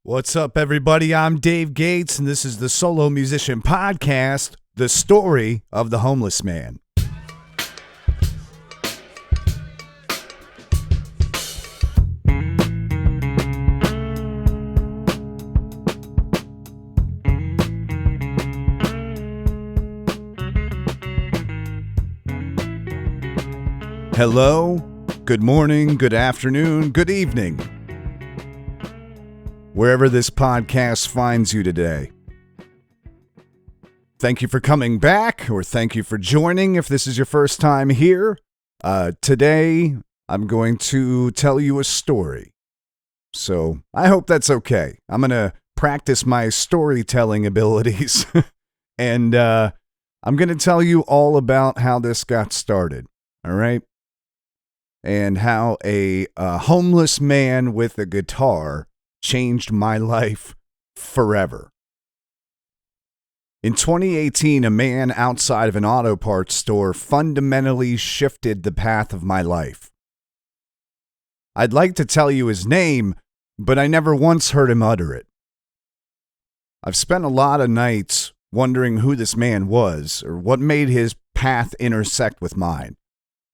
What's up, everybody? I'm Dave Gates, and this is the Solo Musician Podcast, the story of the homeless man. Hello, good morning, good afternoon, good evening. Wherever this podcast finds you today. Thank you for coming back, or thank you for joining if this is your first time here. Today, I'm going to tell you a story. So, I hope that's okay. I'm going to practice my storytelling abilities. And I'm going to tell you all about how this got started. All right? And how a homeless man with a guitar changed my life forever. In 2018, a man outside of an auto parts store fundamentally shifted the path of my life. I'd like to tell you his name, but I never once heard him utter it. I've spent a lot of nights wondering who this man was, or what made his path intersect with mine.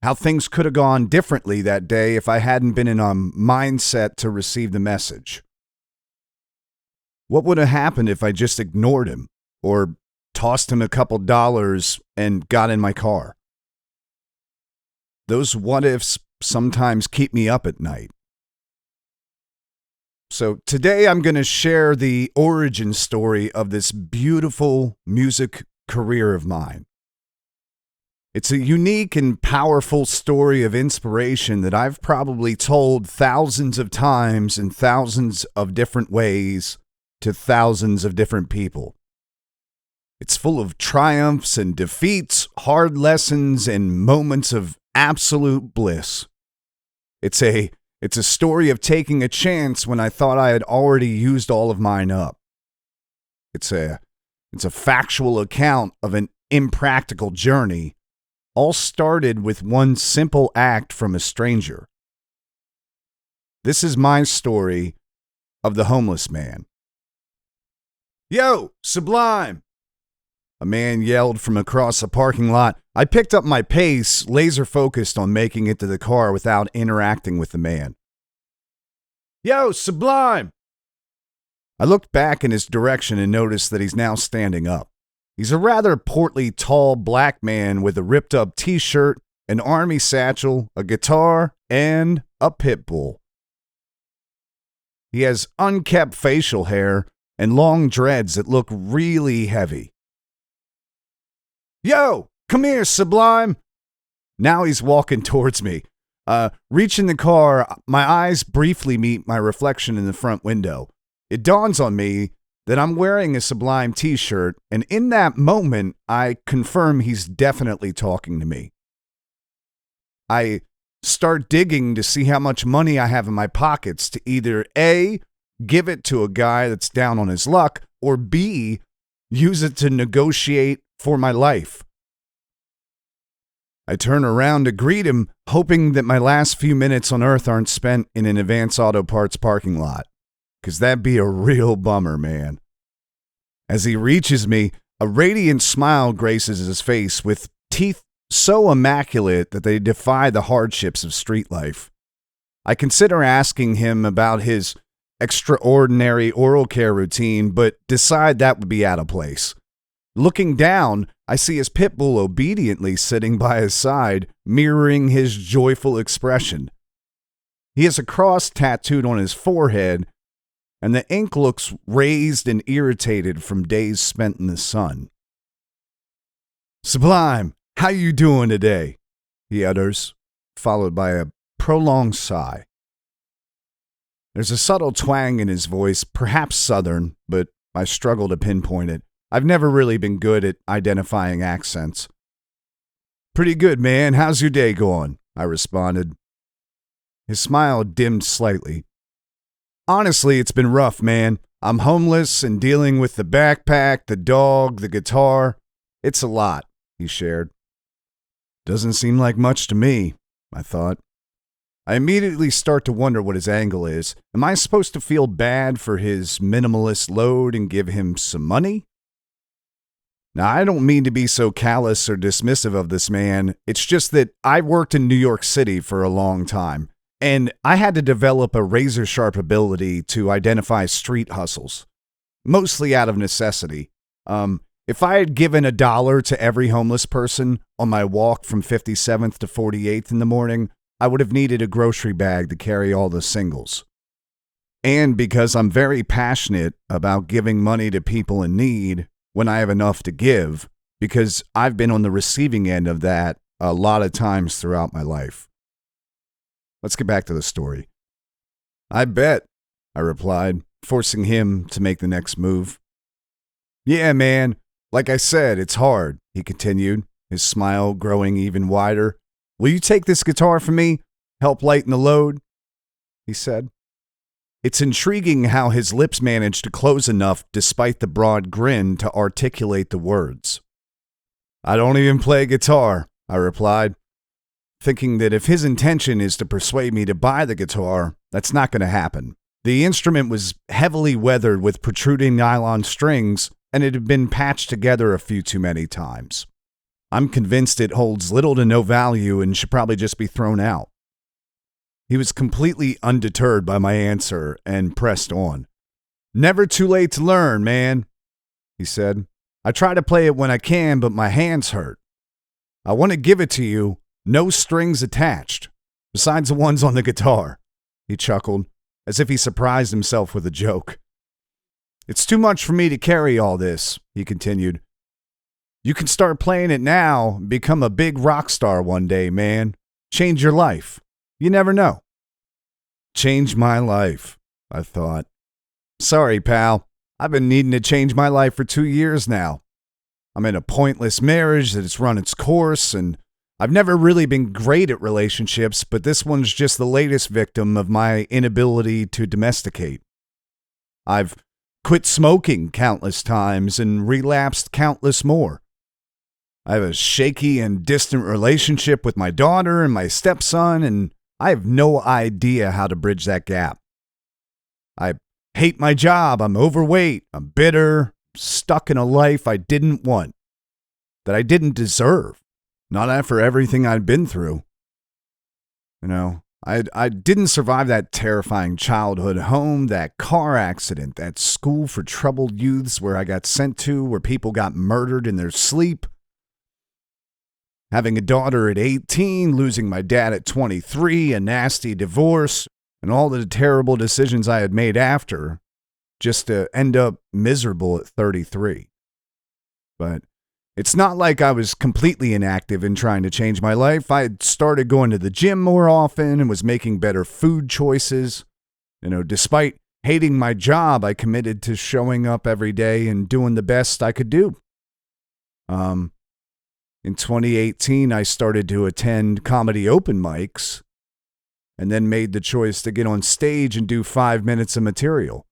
How things could have gone differently that day if I hadn't been in a mindset to receive the message. What would have happened if I just ignored him or tossed him a couple dollars and got in my car? Those what-ifs sometimes keep me up at night. So today I'm going to share the origin story of this beautiful music career of mine. It's a unique and powerful story of inspiration that I've probably told thousands of times in thousands of different ways to thousands of different people. It's full of triumphs and defeats, hard lessons, and moments of absolute bliss. It's a story of taking a chance when I thought I had already used all of mine up. It's a factual account of an impractical journey, all started with one simple act from a stranger. This is my story of the homeless man. "Yo, Sublime!" a man yelled from across the parking lot. I picked up my pace, laser focused on making it to the car without interacting with the man. "Yo, Sublime!" I looked back in his direction and noticed that he's now standing up. He's a rather portly, tall black man with a ripped-up t-shirt, an army satchel, a guitar, and a pit bull. He has unkept facial hair and long dreads that look really heavy. "Yo, come here, Sublime!" Now he's walking towards me. Reaching the car, my eyes briefly meet my reflection in the front window. It dawns on me that I'm wearing a Sublime t-shirt, and in that moment, I confirm he's definitely talking to me. I start digging to see how much money I have in my pockets to either A, give it to a guy that's down on his luck, or B, use it to negotiate for my life. I turn around to greet him, hoping that my last few minutes on Earth aren't spent in an Advance Auto Parts parking lot. Because that'd be a real bummer, man. As he reaches me, a radiant smile graces his face with teeth so immaculate that they defy the hardships of street life. I consider asking him about his extraordinary oral care routine, but decide that would be out of place. Looking down, I see his pit bull obediently sitting by his side, mirroring his joyful expression. He has a cross tattooed on his forehead, and the ink looks raised and irritated from days spent in the sun. "Sublime, how you doing today?" he utters, followed by a prolonged sigh. There's a subtle twang in his voice, perhaps southern, but I struggle to pinpoint it. I've never really been good at identifying accents. "Pretty good, man. How's your day going?" I responded. His smile dimmed slightly. "Honestly, it's been rough, man. I'm homeless and dealing with the backpack, the dog, the guitar. It's a lot," he shared. "Doesn't seem like much to me," I thought. I immediately start to wonder what his angle is. Am I supposed to feel bad for his minimalist load and give him some money? Now, I don't mean to be so callous or dismissive of this man. It's just that I worked in New York City for a long time, and I had to develop a razor-sharp ability to identify street hustles, mostly out of necessity. If I had given $1 to every homeless person on my walk from 57th to 48th in the morning, I would have needed a grocery bag to carry all the singles. And because I'm very passionate about giving money to people in need when I have enough to give, because I've been on the receiving end of that a lot of times throughout my life. Let's get back to the story. I bet, I replied, forcing him to make the next move. Yeah, man, like I said, it's hard, he continued, his smile growing even wider. Will you take this guitar from me? Help lighten the load? He said. It's intriguing how his lips managed to close enough despite the broad grin to articulate the words. I don't even play guitar, I replied, thinking that if his intention is to persuade me to buy the guitar, that's not going to happen. The instrument was heavily weathered with protruding nylon strings, and it had been patched together a few too many times. I'm convinced it holds little to no value and should probably just be thrown out. He was completely undeterred by my answer and pressed on. Never too late to learn, man, he said. I try to play it when I can, but my hands hurt. I want to give it to you, no strings attached, besides the ones on the guitar, he chuckled, as if he surprised himself with a joke. It's too much for me to carry all this, he continued. You can start playing it now and become a big rock star one day, man. Change your life. You never know. Change my life, I thought. Sorry, pal. I've been needing to change my life for 2 years now. I'm in a pointless marriage that has run its course, and I've never really been great at relationships, but this one's just the latest victim of my inability to domesticate. I've quit smoking countless times and relapsed countless more. I have a shaky and distant relationship with my daughter and my stepson, and I have no idea how to bridge that gap. I hate my job. I'm overweight. I'm bitter, stuck in a life I didn't want, that I didn't deserve, not after everything I'd been through. You know, I didn't survive that terrifying childhood home, that car accident, that school for troubled youths where I got sent to, where people got murdered in their sleep. Having a daughter at 18, losing my dad at 23, a nasty divorce, and all the terrible decisions I had made after, just to end up miserable at 33. But it's not like I was completely inactive in trying to change my life. I had started going to the gym more often and was making better food choices. Despite hating my job, I committed to showing up every day and doing the best I could do. In 2018, I started to attend comedy open mics and then made the choice to get on stage and do 5 minutes of material.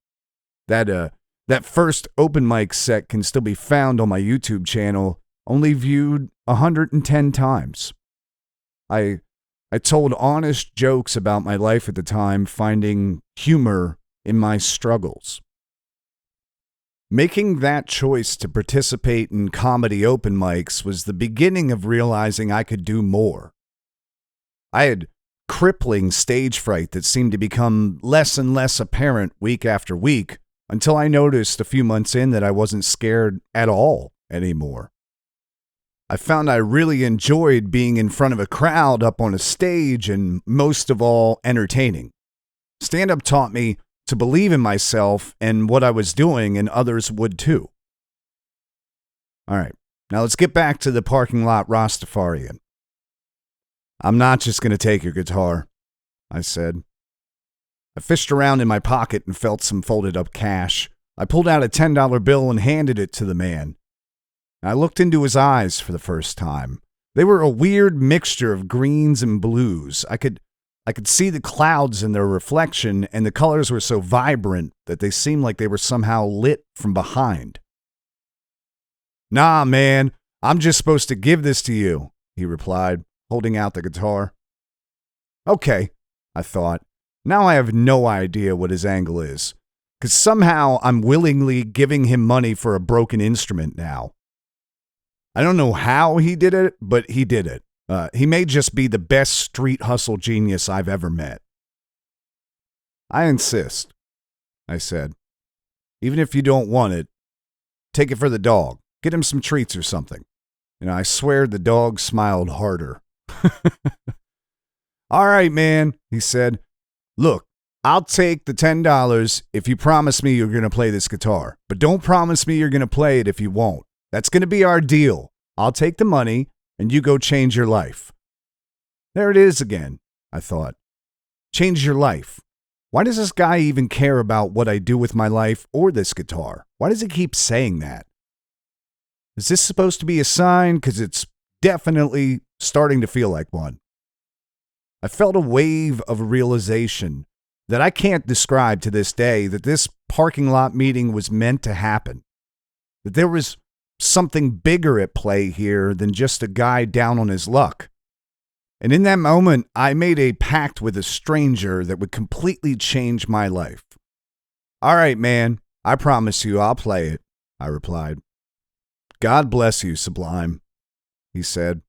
That first open mic set can still be found on my YouTube channel, only viewed 110 times. I told honest jokes about my life at the time, finding humor in my struggles. Making that choice to participate in comedy open mics was the beginning of realizing I could do more. I had crippling stage fright that seemed to become less and less apparent week after week until I noticed a few months in that I wasn't scared at all anymore. I found I really enjoyed being in front of a crowd up on a stage and most of all entertaining. Stand-up taught me to believe in myself and what I was doing, and others would too. All right, now let's get back to the parking lot Rastafarian. I'm not just going to take your guitar, I said. I fished around in my pocket and felt some folded up cash. I pulled out a $10 bill and handed it to the man. I looked into his eyes for the first time. They were a weird mixture of greens and blues. I could see the clouds in their reflection, and the colors were so vibrant that they seemed like they were somehow lit from behind. Nah, man, I'm just supposed to give this to you, he replied, holding out the guitar. Okay, I thought. Now I have no idea what his angle is, because somehow I'm willingly giving him money for a broken instrument now. I don't know how he did it, but he did it. He may just be the best street hustle genius I've ever met. I insist, I said. Even if you don't want it, take it for the dog. Get him some treats or something. And I swear the dog smiled harder. All right, man, he said. Look, I'll take the $10 if you promise me you're going to play this guitar. But don't promise me you're going to play it if you won't. That's going to be our deal. I'll take the money, and you go change your life. There it is again, I thought. Change your life. Why does this guy even care about what I do with my life or this guitar? Why does he keep saying that? Is this supposed to be a sign? Because it's definitely starting to feel like one. I felt a wave of realization that I can't describe to this day, that this parking lot meeting was meant to happen. That there was something bigger at play here than just a guy down on his luck. And in that moment, I made a pact with a stranger that would completely change my life. All right, man, I promise you I'll play it, I replied. God bless you, Sublime, he said.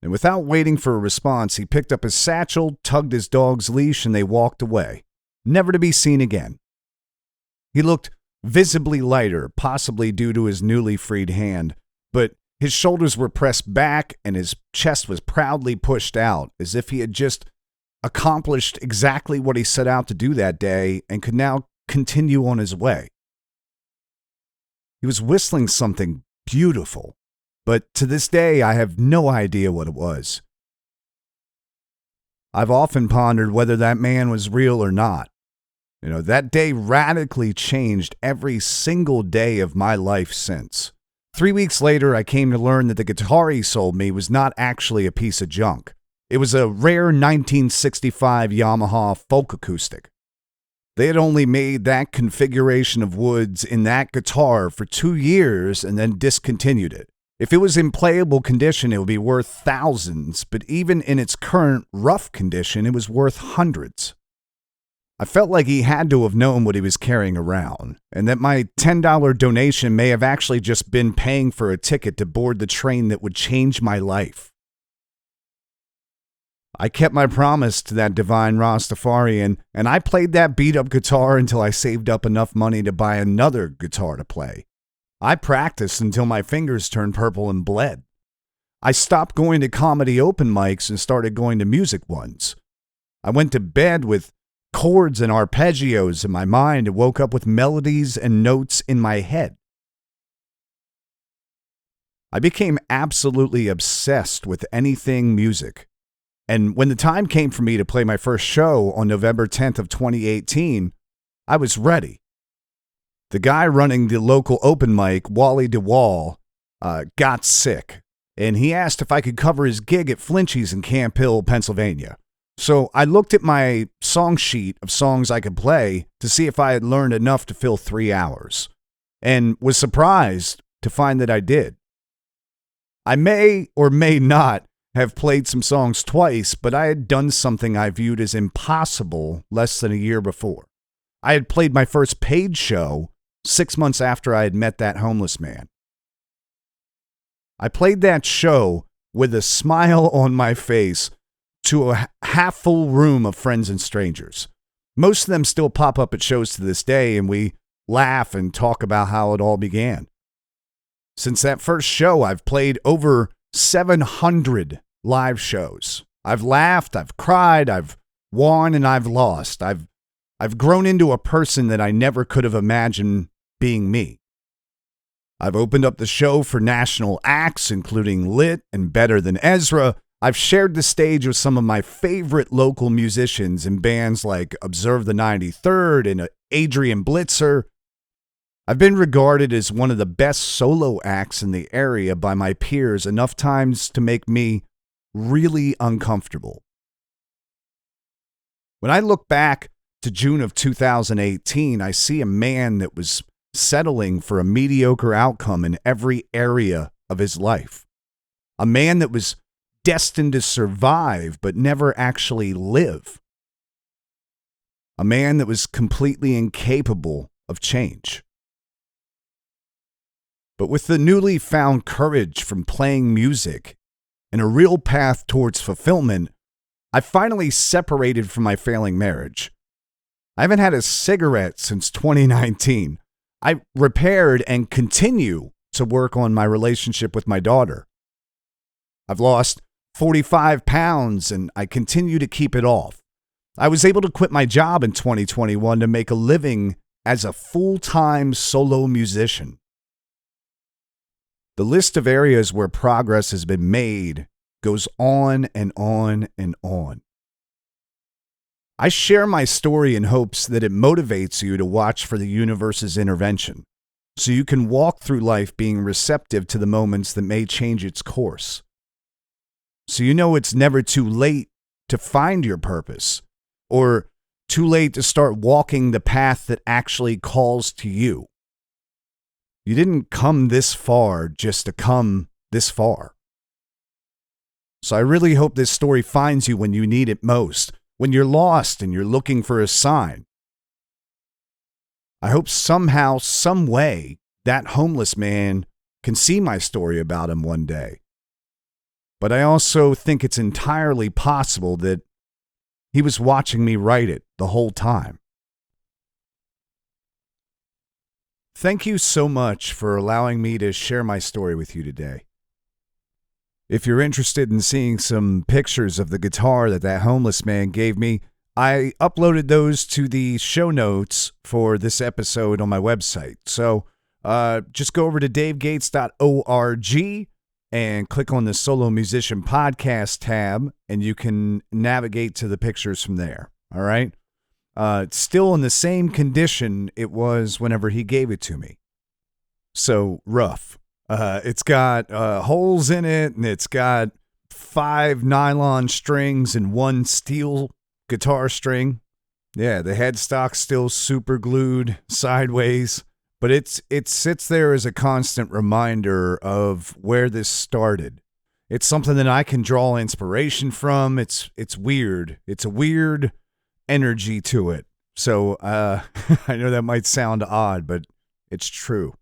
And without waiting for a response, he picked up his satchel, tugged his dog's leash, and they walked away, never to be seen again. He looked visibly lighter, possibly due to his newly freed hand, but his shoulders were pressed back and his chest was proudly pushed out, as if he had just accomplished exactly what he set out to do that day and could now continue on his way. He was whistling something beautiful, but to this day I have no idea what it was. I've often pondered whether that man was real or not. That day radically changed every single day of my life since. 3 weeks later, I came to learn that the guitar he sold me was not actually a piece of junk. It was a rare 1965 Yamaha folk acoustic. They had only made that configuration of woods in that guitar for 2 years and then discontinued it. If it was in playable condition, it would be worth thousands, but even in its current rough condition, it was worth hundreds. I felt like he had to have known what he was carrying around, and that my $10 donation may have actually just been paying for a ticket to board the train that would change my life. I kept my promise to that divine Rastafarian, and I played that beat-up guitar until I saved up enough money to buy another guitar to play. I practiced until my fingers turned purple and bled. I stopped going to comedy open mics and started going to music ones. I went to bed with chords and arpeggios in my mind and woke up with melodies and notes in my head. I became absolutely obsessed with anything music. And when the time came for me to play my first show on November 10th of 2018, I was ready. The guy running the local open mic, Wally DeWall, got sick, and he asked if I could cover his gig at Flinchie's in Camp Hill, Pennsylvania. So I looked at my song sheet of songs I could play to see if I had learned enough to fill 3 hours, and was surprised to find that I did. I may or may not have played some songs twice, but I had done something I viewed as impossible less than a year before. I had played my first paid show 6 months after I had met that homeless man. I played that show with a smile on my face to a half-full room of friends and strangers. Most of them still pop up at shows to this day, and we laugh and talk about how it all began. Since that first show, I've played over 700 live shows. I've laughed, I've cried, I've won, and I've lost. I've grown into a person that I never could have imagined being me. I've opened up the show for national acts, including Lit and Better Than Ezra. I've shared the stage with some of my favorite local musicians in bands like Observe the 93rd and Adrian Blitzer. I've been regarded as one of the best solo acts in the area by my peers enough times to make me really uncomfortable. When I look back to June of 2018, I see a man that was settling for a mediocre outcome in every area of his life. A man that was destined to survive but never actually live. a man that was completely incapable of change. But with the newly found courage from playing music and a real path towards fulfillment, I finally separated from my failing marriage. I haven't had a cigarette since 2019. I repaired and continue to work on my relationship with my daughter. I've lost 45 pounds and I continue to keep it off. I was able to quit my job in 2021 to make a living as a full-time solo musician. The list of areas where progress has been made goes on and on and on. I share my story in hopes that it motivates you to watch for the universe's intervention, so you can walk through life being receptive to the moments that may change its course. So you know it's never too late to find your purpose, or too late to start walking the path that actually calls to you. You didn't come this far just to come this far. So I really hope this story finds you when you need it most, when you're lost and you're looking for a sign. I hope somehow, some way, that homeless man can see my story about him one day. But I also think it's entirely possible that he was watching me write it the whole time. Thank you so much for allowing me to share my story with you today. If you're interested in seeing some pictures of the guitar that homeless man gave me, I uploaded those to the show notes for this episode on my website. So just go over to davegates.org and click on the Solo Musician Podcast tab, and you can navigate to the pictures from there. All right? It's still in the same condition it was whenever he gave it to me. So rough. It's got holes in it, and it's got 5 nylon strings and 1 steel guitar string. Yeah, the headstock's still super glued sideways, but it sits there as a constant reminder of where this started. It's something that I can draw inspiration from. It's weird. It's a weird energy to it. So I know that might sound odd, but it's true.